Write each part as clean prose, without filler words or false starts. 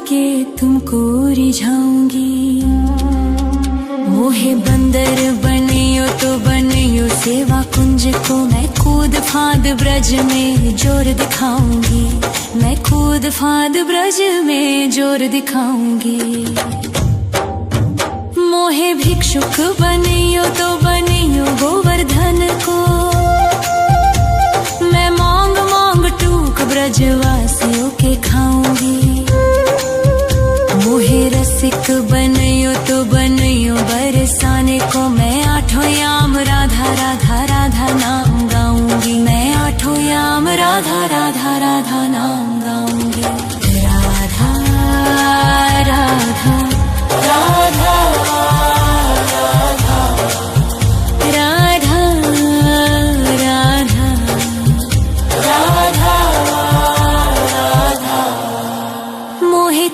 के तुमको रिझाऊंगी। मोहे बंदर बनियो तो बनियो सेवा कुंज को, मैं कूद फाद ब्रज में जोर दिखाऊंगी। मैं कूद फाद ब्रज में जोर दिखाऊंगी। मोहे भिक्षुक बनियो तो बनियो गोवर्धन को, मैं मांग मांग टूक ब्रजवासियों के खाऊंगी। मोहे रसिक बनियो तो बनियो बरसाने को, मैं आठों याम राधा राधा राधा नाम गाऊंगी। मैं आठों याम राधा राधा राधा नाम गाऊंगी। राधा राधा राधा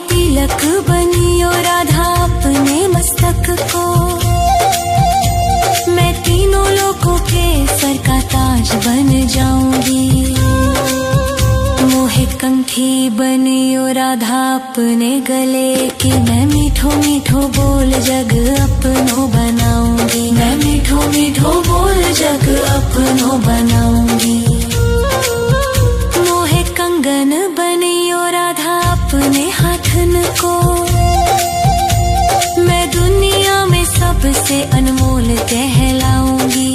तिलक बनियो राधा अपने मस्तक को, मैं तीनों लोगों के सर का ताज बन जाऊंगी। मोहे कंठी बनियो राधा अपने गले की, मैं मीठो मीठो बोल जग अपनो बनाऊंगी। मैं मीठो मीठो बोल जग अपनो बनाऊंगी। मोहे कंगन बनियो राधा अपने हाथन को, मैं दुनिया में सबसे अनमोल कहलाऊंगी।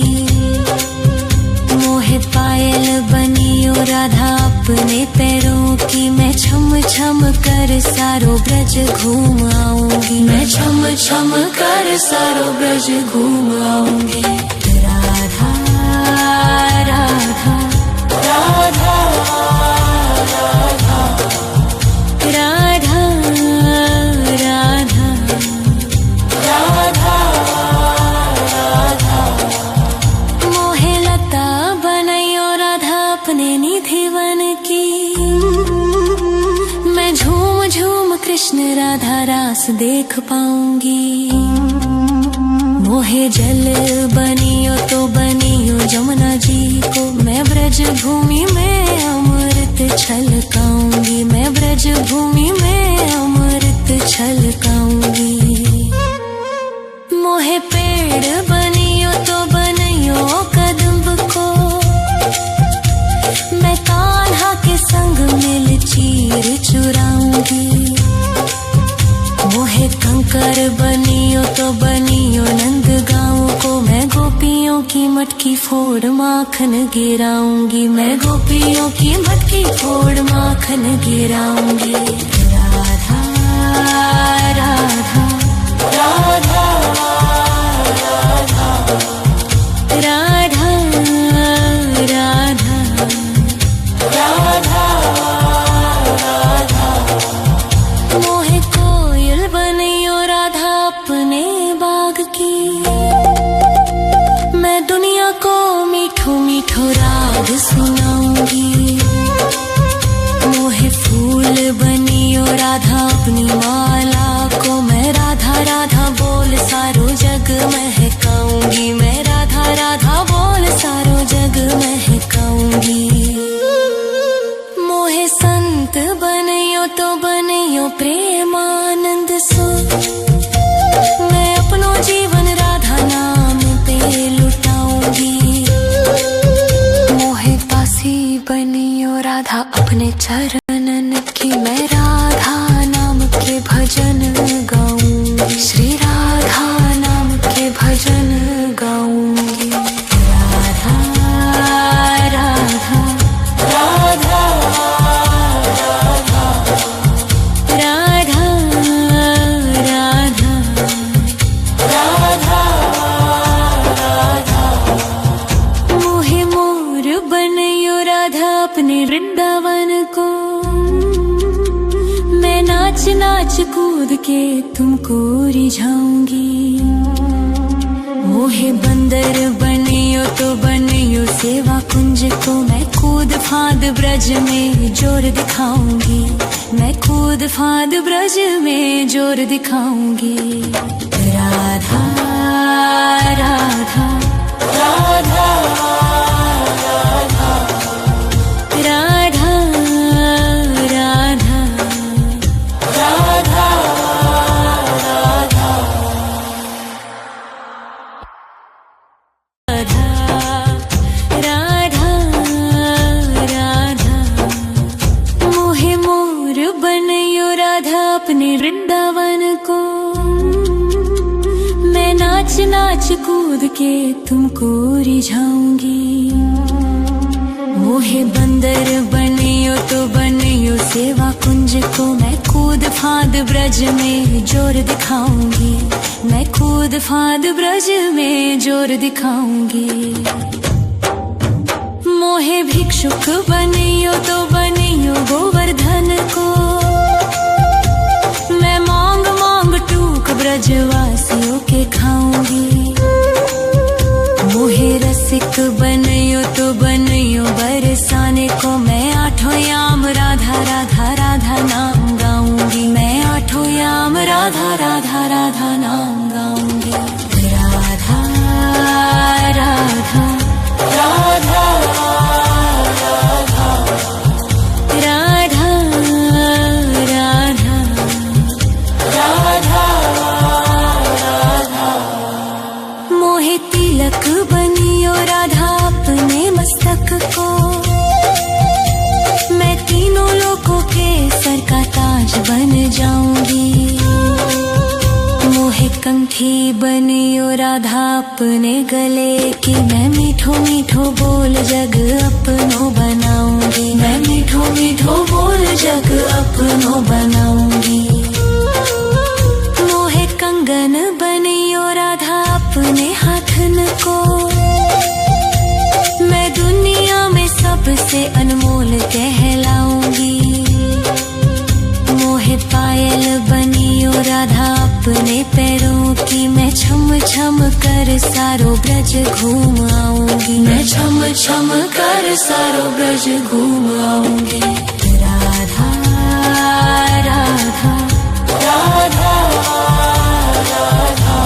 मोहे पायल बनियो राधा अपने पैरों की, मैं छम छम कर सारो ब्रज घूम आऊंगी। मैं छम छम कर सारो ब्रज घूम आऊंगी। राधा राधा राधा राधा राधा राधा राधा राधा। मोहे लता बनैयो राधा अपने निधिवन की, मैं झूम झूम कृष्ण राधा रास देख पाऊंगी। मोहे जल बनियो तो बनियो जमुना जी को, मैं ब्रज भूमि में अमृत छलकाऊंगी। मैं ब्रज भूमि में अमृत छलकाऊंगी। मोहे पेड़ बनियो तो बनियो कदम्ब को, मैं कान्हा के संग मिल चीर चुराऊंगी। मोहे कंकर बनियो तो बनियो नंद गाँव को, मैं गोपियों की मटकी फोड़ माखन गिराऊंगी। मैं गोपियों की मटकी फोड़ माखन गिराऊंगी। राधा राधा राधा राधा राधा राधा राधा राधा। मोहे कोयल बनियो राधा अपने बाग की, मैं दुनिया को मीठो मीठो राग सुनाऊंगी। मोहे फूल बनियो राधा अपनी माला को, मैं राधा राधा बोल सारो जग महकाऊंगी। मैं राधा राधा बोल सारो जग महकाऊंगी। मोहे संत बनियो तो बनियो प्रेमानंद सो, मैं अपनो जीवन राधा नाम पे लुटाऊंगी। मोहे दासी बनियो राधा अपने चरणन की, मैं राधा नाम के भजन गाऊंगी। श्री राधा नाम के भजन गाऊंगी। राधा राधा राधा राधा राधा राधा राधा राधा। मोहे मोर बनियो राधा अपने वृंदावन को, मैं नाच नाच कूद के तुमको रिझाऊंगी। मोहे बंदर बनियो तो बनियो सेवा कुंज को, मैं कूद फाद ब्रज में जोर दिखाऊंगी। मैं कूद फाद ब्रज में जोर दिखाऊंगी। राधा राधा राधा राधा राधा राधा राधा। अपने वृंदावन को। मैं नाच नाच कूद के तुमको रिझाऊंगी। मोहे बंदर बनियो तो बनियो सेवा कुंज को। मैं कूद फांद ब्रज में जोर दिखाऊंगी। मैं कूद फांद ब्रज में जोर दिखाऊंगी। मोहे भिक्षुक बनियो तो बनियो गोवर्धन को। मैं मांग मांग टूक ब्रजवासियों के खाऊंगी। मोहे रसिक बनियो तो बनियो बरसाने को। मैं आठों याम राधा राधा राधा नाम गाऊंगी। मैं आठों याम राधा राधा राधा नाम गाऊंगी। राधा राधा राधा तिलक बनियो राधा अपने मस्तक को। मैं तीनों लोगों के सर का ताज बन जाऊंगी। मोहे कंठी बनियो राधा अपने गले की। मैं मीठो मीठो बोल जग अपनो बनाऊंगी। मैं मीठो मीठो बोल जग अपनो बनाऊंगी। मोहे कंगन बनियो राधा अपने हाथन को। मैं दुनिया में सबसे अनमोल कहलाऊंगी। मोहे पायल बनियो राधा अपने पैरों की। मैं छम छम कर सारो ब्रज घूम आऊंगी। मैं छम छम कर सारो ब्रज घूम आऊंगी। राधा राधा राधा राधा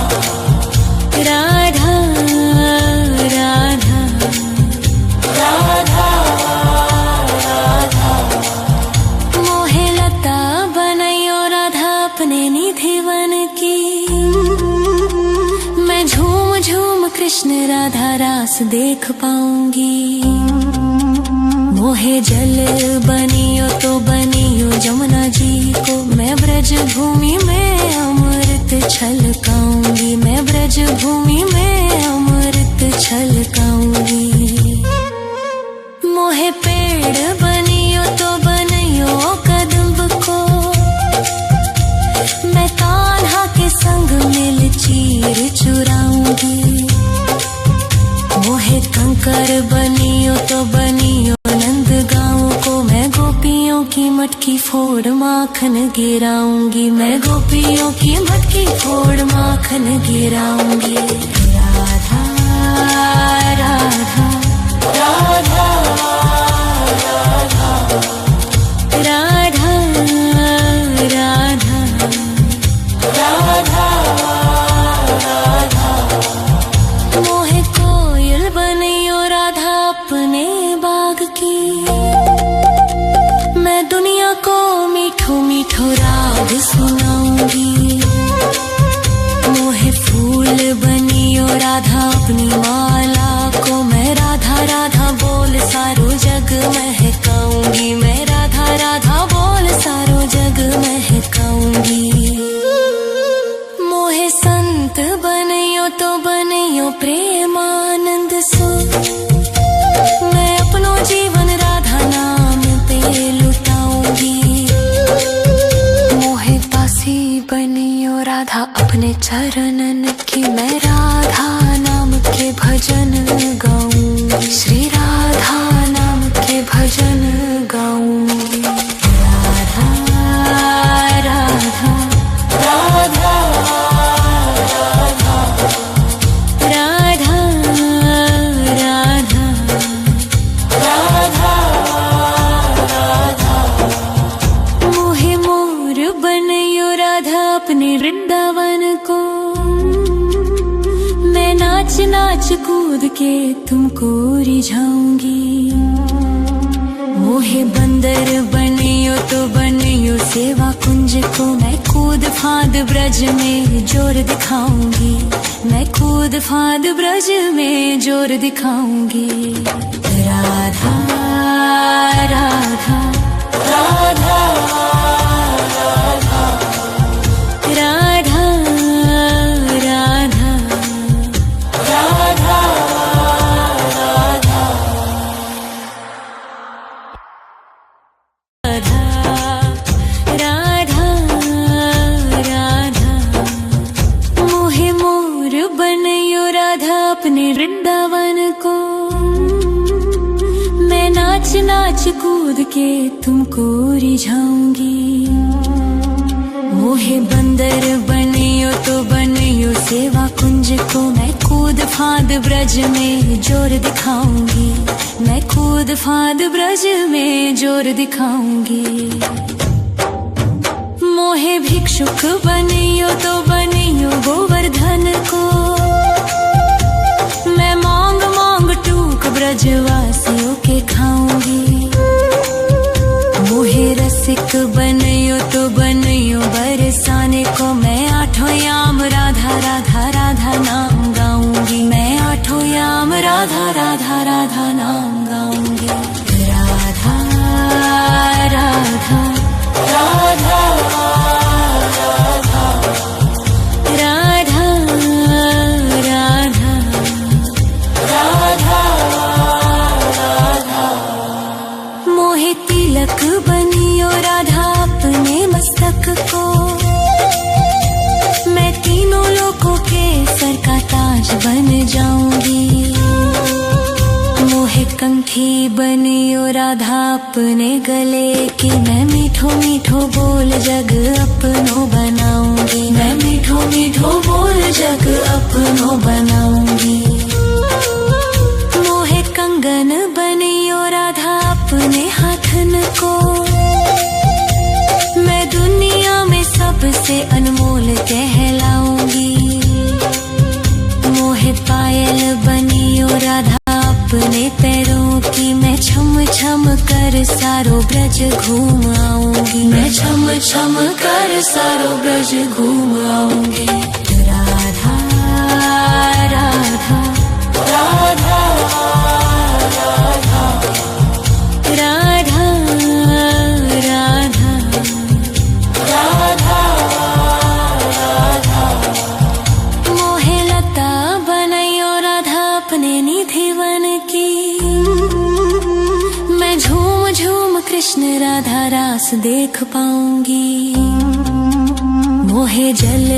राधा राधा राधा। मोहे लता बनायो राधा अपने निधि वन की। मैं झूम झूम कृष्ण राधा रास देख पाऊंगी। मोहे जल बनियो तो बनियो जमुना जी को। मैं ब्रज भूमि में अमृत छलकाऊंगी। मैं ब्रज भूमि में अमृत छलकाऊंगी। मोहे पेड़ बनियो तो बनियो कदम्ब को। मैं कान्हा के संग मिल चीर चुराऊंगी। मोहे कंकर बनियो तो बनियो नंद गाँव को। मैं गोपियों की मटकी फोड़ माखन गिराऊंगी। मैं गोपियों की मटकी फोड़ माखन गिराऊंगी। राधा राधा राधा राधा राधा राधा राधा राधा। मोहे कोयल बनियो राधा अपने बाग की। मैं दुनिया को मीठो मीठो राग सुनाऊंगी। मोहे फूल बनियो राधा अपनी माला को। मैं राधा राधा बोल सारो जग महकाऊंगी। मैं राधा राधा बोल सारो जग महकाऊंगी। मोहे संत बनियो तो बनियो प्रेमानंद सो। मैं अपनो जीवन राधा नाम पे लुटाऊंगी। मोहे दासी बनियो राधा अपने चरणन की। मैं राधा नाम के भजन गाऊंगी। श्री राधा नाम के भजन गाऊंगी। राधा राधा राधा राधा राधा राधा राधा राधा। मोहे मोर बनियो राधा अपने वृंदावन को। मैं नाच नाच कूद के तुमको रिझाऊंगी। मोहे बंदर बनियो तो बनियो सेवा कुंज को। मैं कूद फांद ब्रज में जोर दिखाऊंगी। मैं कूद फांद ब्रज में जोर दिखाऊंगी। राधा राधा राधा राधा नाच कूद के तुमको रिझाऊंगी। मोहे बंदर बनियो तो बनियो सेवा कुंज को, मैं कूद फांद ब्रज में जोर दिखाऊंगी। मैं कूद फांद ब्रज में जोर दिखाऊंगी। मोहे भिक्षुक बनियो तो बनियो गोवर्धन को, मैं मांग मांग टूक ब्रजवासियों के खाऊंगी। मोहे रसिक बनियो तो बनियो बरसाने को, मैं आठों याम राधा राधा राधा नाम गाऊंगी। मैं आठों याम राधा राधा राधा नाम गाऊंगी। राधा राधा राधा तिलक बनियो राधा अपने मस्तक को, मैं तीनों लोगों के सर का ताज बन जाऊंगी। मोहे कंठी बनियो राधा अपने गले की, मैं मीठो मीठो बोल जग अपनो बनाऊंगी। मैं मीठो मीठो बोल जग अपनो बनाऊंगी। मोहे कंगन बनियो राधा अपने हाथन को, मैं दुनिया में सबसे अनमोल कहलाऊंगी। मोहे पायल बनियो राधा अपने पैरों की, मैं छम छम कर सारो ब्रज घूम आऊंगी। मैं छम छम कर सारो ब्रज घूम आऊंगी। राधा राधा राधा राधा राधा राधा राधा राधा। मोहे लता बनैयो राधा अपने निधि वन की, मैं झूम झूम कृष्ण राधा रास देख पाऊंगी। मोहे जल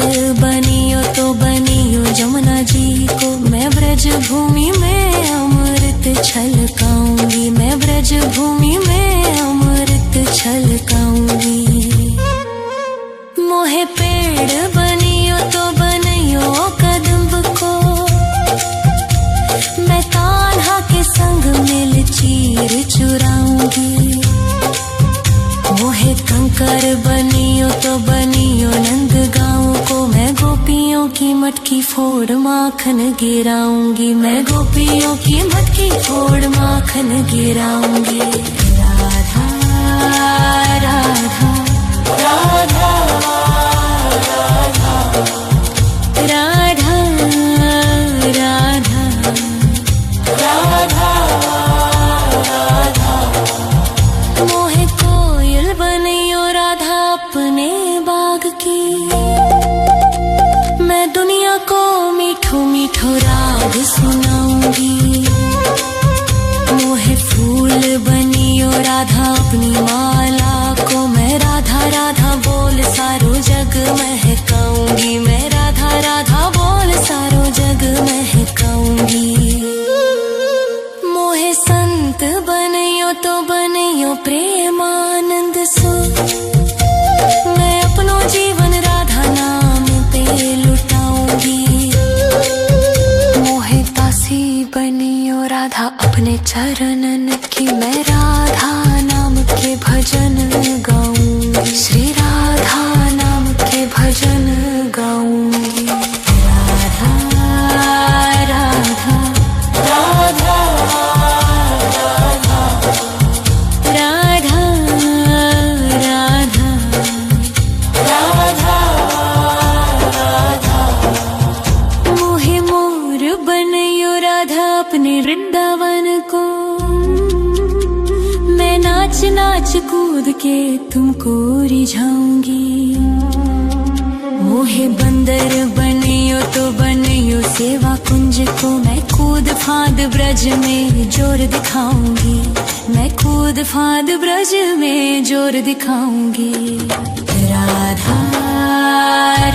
बनियो तो बनियो जमुना जी को, मैं ब्रज भूमि में अमृत छलकाऊंगी। मैं ब्रज भूमि में अमृत छलकाऊंगी। मोहे पेड़ बनियो तो बनियो कदम्ब को, मैं कान्हा के संग मिल चीर चुराऊंगी। मोहे कंकर बनियो तो बनियो नंद गाँव को, मैं गोपियों की मटकी फोड़ माखन गिराऊंगी। मैं गोपियों की मटकी फोड़ माखन गिराऊंगी। राधा राधा राधा राधा राधा राधा राधा राधा। मोहे कोयल बनियो राधा अपने बाग की, मैं दुनिया को मीठो मीठो राग सुनाऊंगी। मोहे फूल बनियो राधा अपनी माला को, मैं राधा राधा बोल सारो जग महकाऊंगी। मैं राधा राधा बोल सारो जग महकाऊंगी। मोहे संत बनियो तो बनियो प्रेमानंद सो, मैं अपनो जीवन राधा नाम पे लुटाऊंगी। मोहे दासी बनियो राधा अपने चरणन की, मैं राधा नाम के भजन गाऊंगी। श्री राधा नाम के भजन गाऊंगी। राधा राधा राधा राधा राधा राधा राधा राधा। मोहे मोर बनियो राधा अपने वृंदावन को, मैं नाच नाच कूद के तुमको रिझाऊंगी। मोहे बंदर बनियो तो बनियो सेवा कुंज को, मैं कूद फांद ब्रज में जोर दिखाऊंगी। मैं कूद फांद ब्रज में जोर दिखाऊंगी। Radha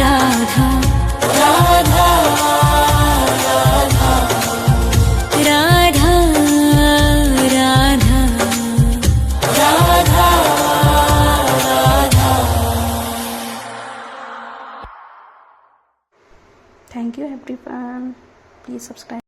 Radha Radha Radha Radha Radha thank you everyone, please subscribe.